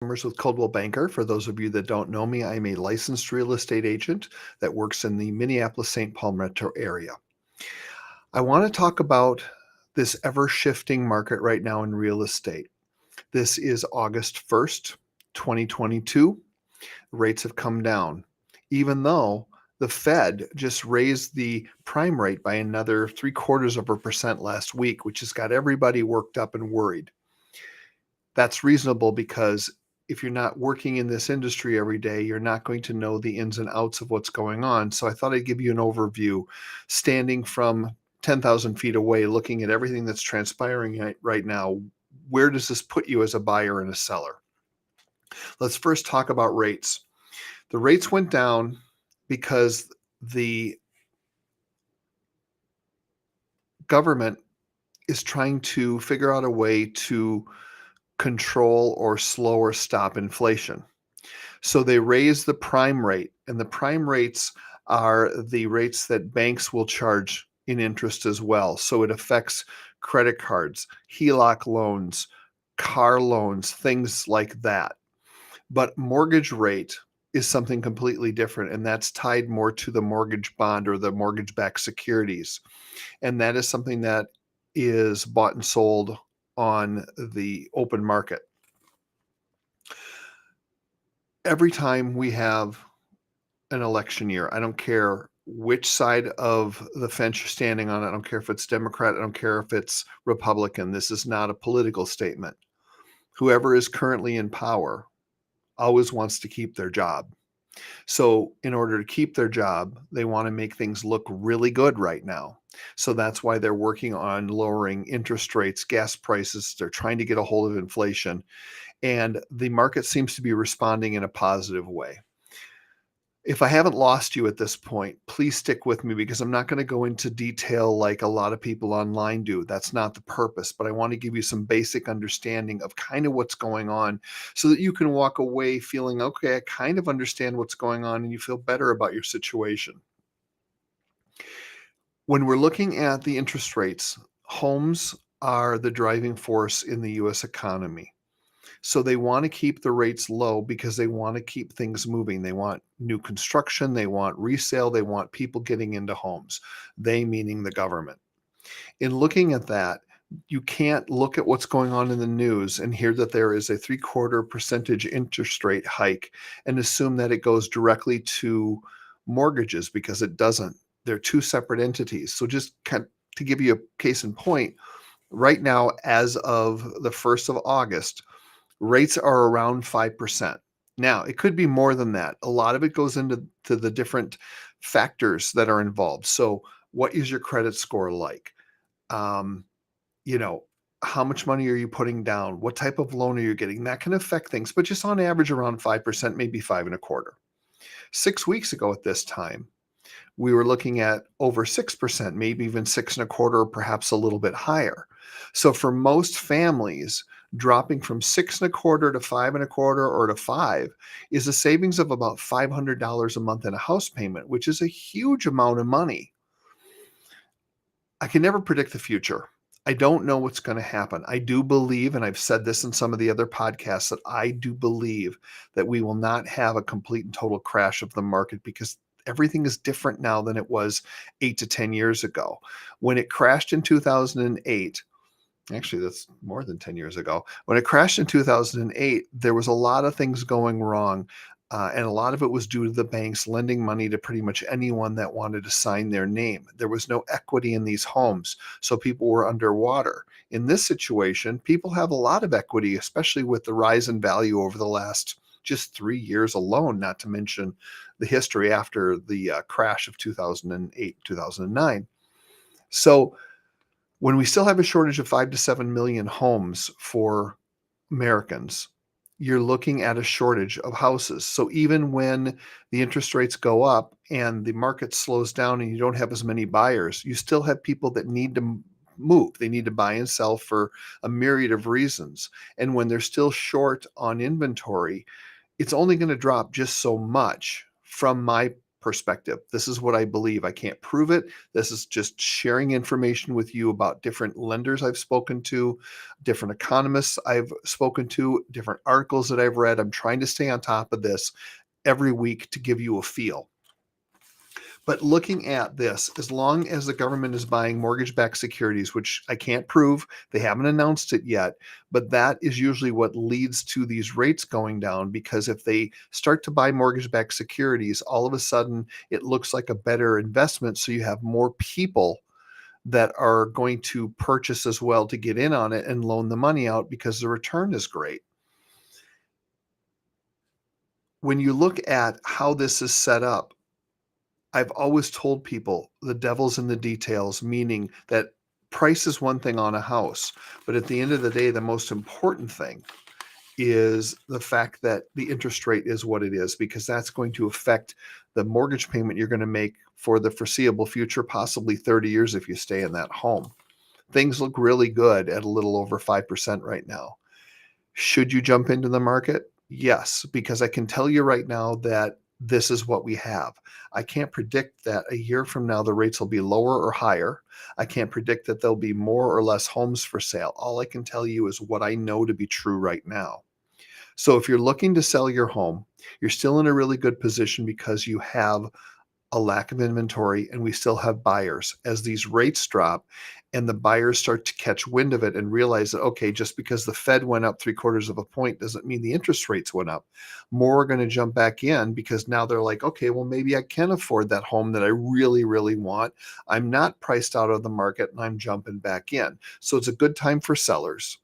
With Coldwell Banker. For those of you that don't know me, I'm a licensed real estate agent that works in the Minneapolis-St. Paul metro area. I want to talk about this ever-shifting market right now in real estate. This is August 1st, 2022. Rates have come down, even though the Fed just raised the prime rate by another 0.75% last week, which has got everybody worked up and worried. That's reasonable because if you're not working in this industry every day, you're not going to know the ins and outs of what's going on. So I thought I'd give you an overview, standing from 10,000 feet away, looking at everything that's transpiring right now. Where does this put you as a buyer and a seller? Let's first talk about rates. The rates went down because the government is trying to figure out a way to control or slow or stop inflation. So they raise the prime rate, and the prime rates are the rates that banks will charge in interest as well. So it affects credit cards, HELOC loans, car loans, things like that. But mortgage rate is something completely different, and that's tied more to the mortgage bond or the mortgage-backed securities. And that is something that is bought and sold on the open market. Every time we have an election year, I don't care which side of the fence you're standing on. I don't care if it's Democrat. I don't care if it's Republican. This is not a political statement. Whoever is currently in power always wants to keep their job. So in order to keep their job, they want to make things look really good right now. So that's why they're working on lowering interest rates, gas prices. They're trying to get a hold of inflation. And the market seems to be responding in a positive way. If I haven't lost you at this point, please stick with me because I'm not going to go into detail like a lot of people online do. That's not the purpose, but I want to give you some basic understanding of kind of what's going on so that you can walk away feeling, okay, I kind of understand what's going on, and you feel better about your situation. When we're looking at the interest rates, homes are the driving force in the US economy. So they want to keep the rates low because they want to keep things moving. They want new construction, they want resale, they want people getting into homes. They meaning the government. In looking at that, you can't look at what's going on in the news and hear that there is a 0.75% interest rate hike and assume that it goes directly to mortgages, because it doesn't. They're two separate entities. So just to give you a case in point, right now, as of the 1st of August, rates are around 5%. Now, it could be more than that. A lot of it goes into the different factors that are involved. So, what is your credit score like? Um, you know, how much money are you putting down? What type of loan are you getting? That can affect things, but just on average around 5%, maybe 5.25. 6 weeks ago at this time, we were looking at over 6%, maybe even 6.25, or perhaps a little bit higher. So for most families, dropping from 6.25 to 5.25 or to 5 is a savings of about $500 a month in a house payment, which is a huge amount of money. I can never predict the future. I don't know what's going to happen. I do believe, and I've said this in some of the other podcasts, that I do believe that we will not have a complete and total crash of the market because everything is different now than it was 8 to 10 years ago. When it crashed in 2008, actually, that's more than 10 years ago. When it crashed in 2008, there was a lot of things going wrong. And a lot of it was due to the banks lending money to pretty much anyone that wanted to sign their name. There was no equity in these homes, so people were underwater. In this situation, people have a lot of equity, especially with the rise in value over the last just 3 years alone, not to mention the history after the crash of 2008, 2009. So when we still have a shortage of 5 to 7 million homes for Americans, you're looking at a shortage of houses. So even when the interest rates go up and the market slows down and you don't have as many buyers, you still have people that need to move. They need to buy and sell for a myriad of reasons. And when they're still short on inventory, it's only going to drop just so much from my perspective. This is what I believe. I can't prove it. This is just sharing information with you about different lenders I've spoken to, different economists I've spoken to, different articles that I've read. I'm trying to stay on top of this every week to give you a feel. But looking at this, as long as the government is buying mortgage-backed securities, which I can't prove, they haven't announced it yet, but that is usually what leads to these rates going down, because if they start to buy mortgage-backed securities, all of a sudden it looks like a better investment. So you have more people that are going to purchase as well to get in on it and loan the money out because the return is great. When you look at how this is set up, I've always told people the devil's in the details, meaning that price is one thing on a house, but at the end of the day, the most important thing is the fact that the interest rate is what it is, because that's going to affect the mortgage payment you're going to make for the foreseeable future, possibly 30 years if you stay in that home. Things look really good at a little over 5% right now. Should you jump into the market? Yes, because I can tell you right now that this is what we have. I can't predict that a year from now the rates will be lower or higher. I can't predict that there'll be more or less homes for sale. All I can tell you is what I know to be true right now. So if you're looking to sell your home, you're still in a really good position because you have a lack of inventory and we still have buyers. As these rates drop and the buyers start to catch wind of it and realize that, okay, just because the Fed went up 3/4 of a point doesn't mean the interest rates went up. More are going to jump back in because now they're like, okay, well, maybe I can afford that home that I really, really want. I'm not priced out of the market and I'm jumping back in. So it's a good time for sellers,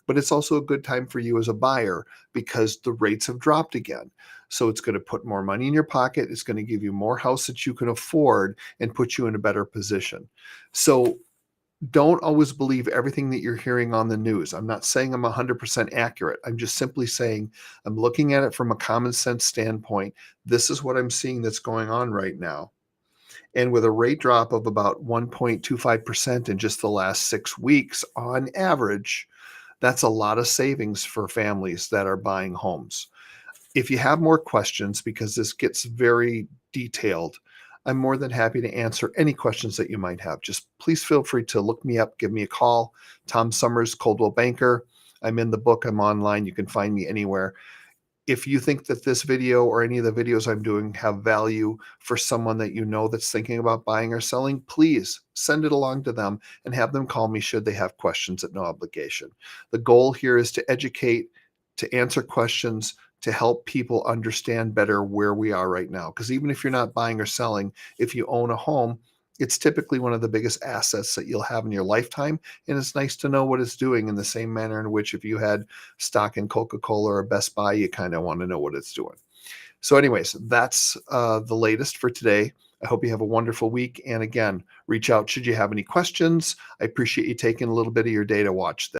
but it's also a good time for you as a buyer because the rates have dropped again. So it's going to put more money in your pocket. It's going to give you more house that you can afford and put you in a better position. So don't always believe everything that you're hearing on the news. I'm not saying I'm 100% accurate. I'm just simply saying I'm looking at it from a common sense standpoint. This is what I'm seeing that's going on right now. And with a rate drop of about 1.25% in just the last 6 weeks on average, that's a lot of savings for families that are buying homes. If you have more questions, because this gets very detailed, I'm more than happy to answer any questions that you might have. Just please feel free to look me up, give me a call. Tom Summers, Coldwell Banker. I'm in the book, I'm online. You can find me anywhere. If you think that this video or any of the videos I'm doing have value for someone that you know that's thinking about buying or selling, please send it along to them and have them call me should they have questions at no obligation. The goal here is to educate, to answer questions, to help people understand better where we are right now. Because even if you're not buying or selling, if you own a home, it's typically one of the biggest assets that you'll have in your lifetime. And it's nice to know what it's doing in the same manner in which if you had stock in Coca-Cola or Best Buy, you kind of want to know what it's doing. So anyways, that's the latest for today. I hope you have a wonderful week. And again, reach out should you have any questions. I appreciate you taking a little bit of your day to watch this.